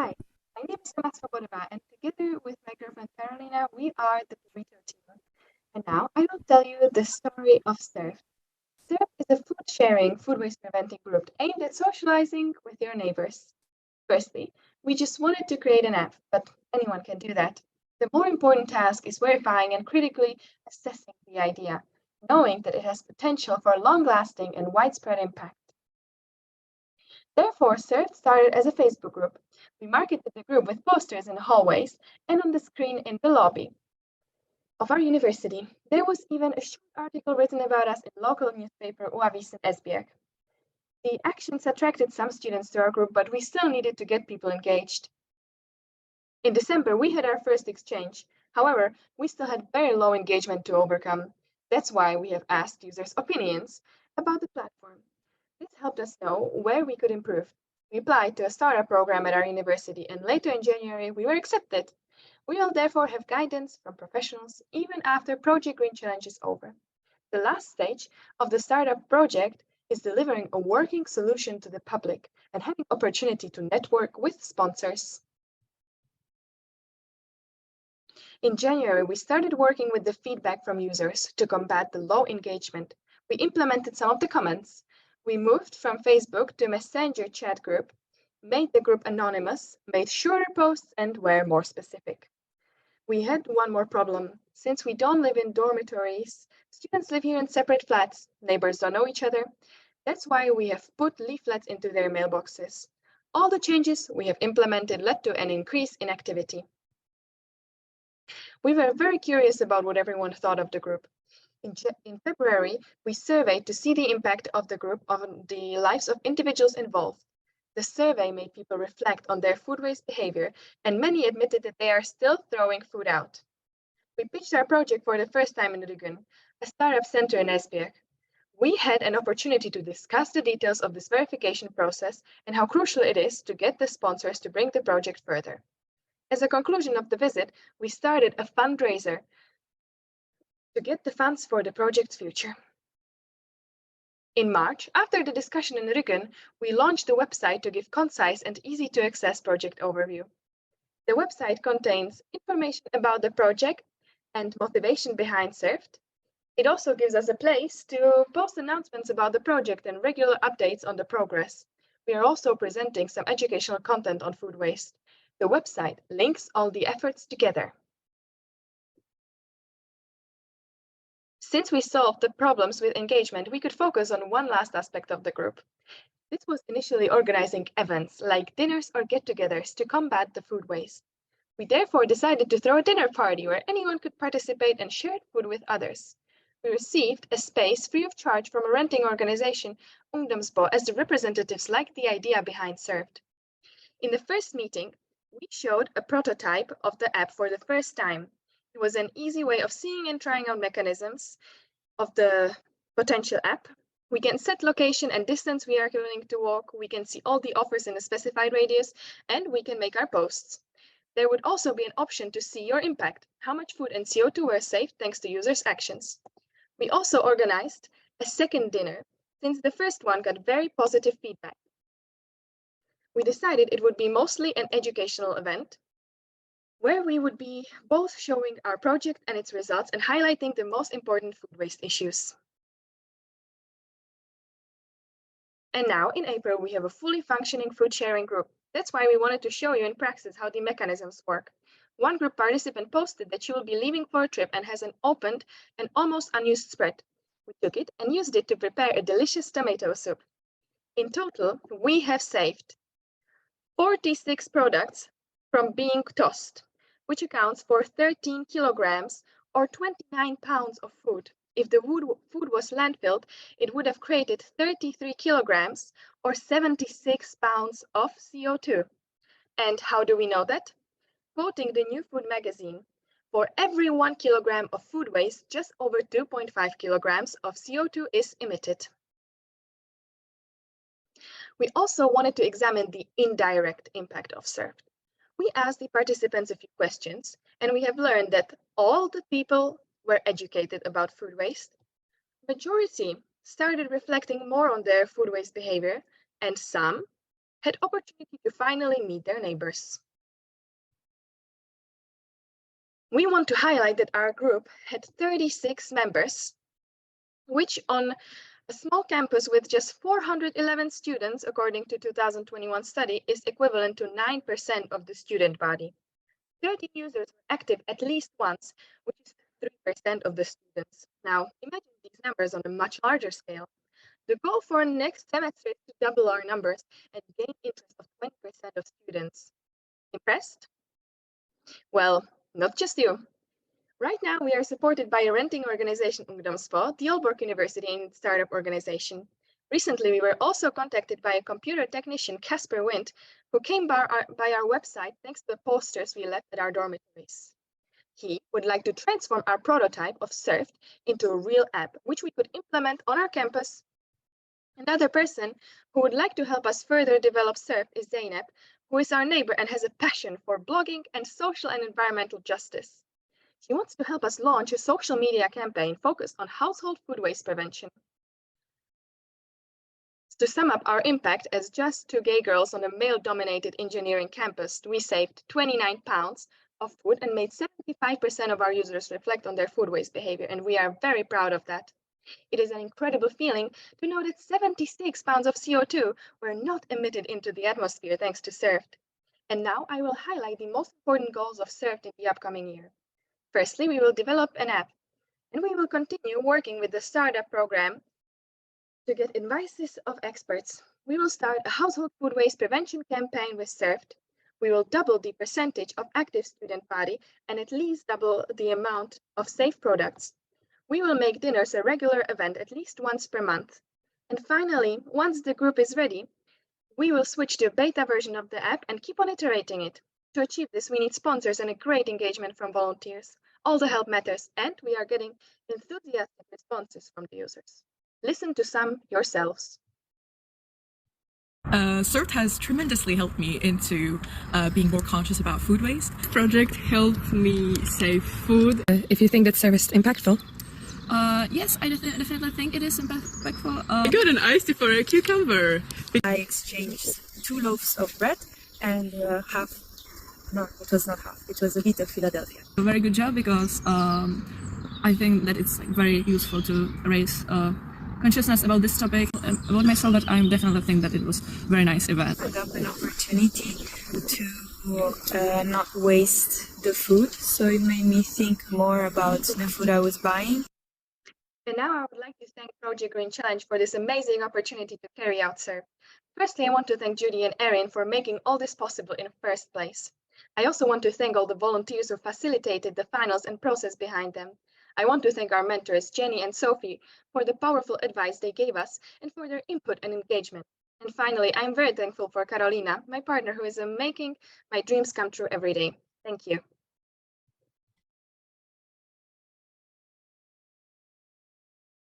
Hi, my name is Ema Svobodová, and together with my girlfriend Carolina, we are the Burrito team. And now I will tell you the story of Serve. Serve is a food sharing, food waste preventing group aimed at socializing with your neighbors. Firstly, we just wanted to create an app, but anyone can do that. The more important task is verifying and critically assessing the idea, knowing that it has potential for long lasting and widespread impact. Therefore, Serve started as a Facebook group. We marketed the group with posters in the hallways and on the screen in the lobby of our university. There was even a short article written about us in local newspaper Oavisen Esbjerg. The actions attracted some students to our group, but we still needed to get people engaged. In December, we had our first exchange. However, we still had very low engagement to overcome. That's why we have asked users' opinions about the platform. This helped us know where we could improve. We applied to a startup program at our university, and later in January, we were accepted. We will therefore have guidance from professionals even after Project Green Challenge is over. The last stage of the startup project is delivering a working solution to the public and having opportunity to network with sponsors. In January, we started working with the feedback from users to combat the low engagement. We implemented some of the comments. We moved from Facebook to a Messenger chat group, made the group anonymous, made shorter posts, and were more specific. We had one more problem. Since we don't live in dormitories, students live here in separate flats. Neighbors don't know each other. That's why we have put leaflets into their mailboxes. All the changes we have implemented led to an increase in activity. We were very curious about what everyone thought of the group. In February, we surveyed to see the impact of the group on the lives of individuals involved. The survey made people reflect on their food waste behavior, and many admitted that they are still throwing food out. We pitched our project for the first time in Rügen, a startup center in Esbjerg. We had an opportunity to discuss the details of this verification process and how crucial it is to get the sponsors to bring the project further. As a conclusion of the visit, we started a fundraiser to get the funds for the project's future. In March, after the discussion in Rügen, we launched a website to give concise and easy-to-access project overview. The website contains information about the project and motivation behind Served. It also gives us a place to post announcements about the project and regular updates on the progress. We are also presenting some educational content on food waste. The website links all the efforts together. Since we solved the problems with engagement, we could focus on one last aspect of the group. This was initially organizing events like dinners or get-togethers to combat the food waste. We therefore decided to throw a dinner party where anyone could participate and share food with others. We received a space free of charge from a renting organization, Ungdomsbo, as the representatives liked the idea behind Served. In the first meeting, we showed a prototype of the app for the first time. It was an easy way of seeing and trying out mechanisms of the potential app. We can set location and distance we are willing to walk. We can see all the offers in a specified radius, and we can make our posts. There would also be an option to see your impact, how much food and CO2 were saved thanks to users' actions. We also organized a second dinner, since the first one got very positive feedback. We decided it would be mostly an educational event, where we would be both showing our project and its results and highlighting the most important food waste issues. And now in April, we have a fully functioning food sharing group. That's why we wanted to show you in practice how the mechanisms work. One group participant posted that she will be leaving for a trip and has an opened and almost unused spread. We took it and used it to prepare a delicious tomato soup. In total, we have saved 46 products from being tossed, which accounts for 13 kilograms or 29 pounds of food. If the food was landfilled, it would have created 33 kilograms or 76 pounds of CO2. And how do we know that? Quoting the New Food magazine, for every 1 kilogram of food waste, just over 2.5 kilograms of CO2 is emitted. We also wanted to examine the indirect impact of Served. We asked the participants a few questions, and we have learned that all the people were educated about food waste. Majority started reflecting more on their food waste behavior, and some had opportunity to finally meet their neighbors. We want to highlight that our group had 36 members, which on a small campus with just 411 students, according to 2021 study, is equivalent to 9% of the student body. 30 users were active at least once, which is 3% of the students. Now, imagine these numbers on a much larger scale. The goal for next semester is to double our numbers and gain interest of 20% of students. Impressed? Well, not just you. Right now, we are supported by a renting organization, Ungdomspo, the Aalborg University and startup organization. Recently, we were also contacted by a computer technician, Casper Wind, who came by our website thanks to the posters we left at our dormitories. He would like to transform our prototype of Surfed into a real app, which we could implement on our campus. Another person who would like to help us further develop Surfed is Zeynep, who is our neighbor and has a passion for blogging and social and environmental justice. She wants to help us launch a social media campaign focused on household food waste prevention. To sum up our impact as just two gay girls on a male-dominated engineering campus, we saved 29 pounds of food and made 75% of our users reflect on their food waste behavior, and we are very proud of that. It is an incredible feeling to know that 76 pounds of CO2 were not emitted into the atmosphere thanks to Surfed. And now I will highlight the most important goals of Surfed in the upcoming year. Firstly, we will develop an app, and we will continue working with the startup program to get advices of experts. We will start a household food waste prevention campaign with Surfed. We will double the percentage of active student body and at least double the amount of safe products. We will make dinners a regular event at least once per month. And finally, once the group is ready, we will switch to a beta version of the app and keep on iterating it. To achieve this, we need sponsors and a great engagement from volunteers. All the help matters, and we are getting enthusiastic responses from the users. Listen to some yourselves. Surfed has tremendously helped me into being more conscious about food waste. This project helped me save food. If you think that Surfed is impactful? Yes, I definitely think it is impactful. I got an iced tea for a cucumber. I exchanged 2 loaves of bread and half. No, it was not half. It was a bit of Philadelphia. A very good job because I think that it's very useful to raise consciousness about this topic. About myself, that I definitely think that it was a very nice event. I got an opportunity to not waste the food, so it made me think more about the food I was buying. And now I would like to thank Project Green Challenge for this amazing opportunity to carry out Surfed. Firstly, I want to thank Judy and Erin for making all this possible in the first place. I also want to thank all the volunteers who facilitated the finals and process behind them. I want to thank our mentors, Jenny and Sophie, for the powerful advice they gave us and for their input and engagement. And finally, I'm very thankful for Carolina, my partner, who is making my dreams come true every day. Thank you.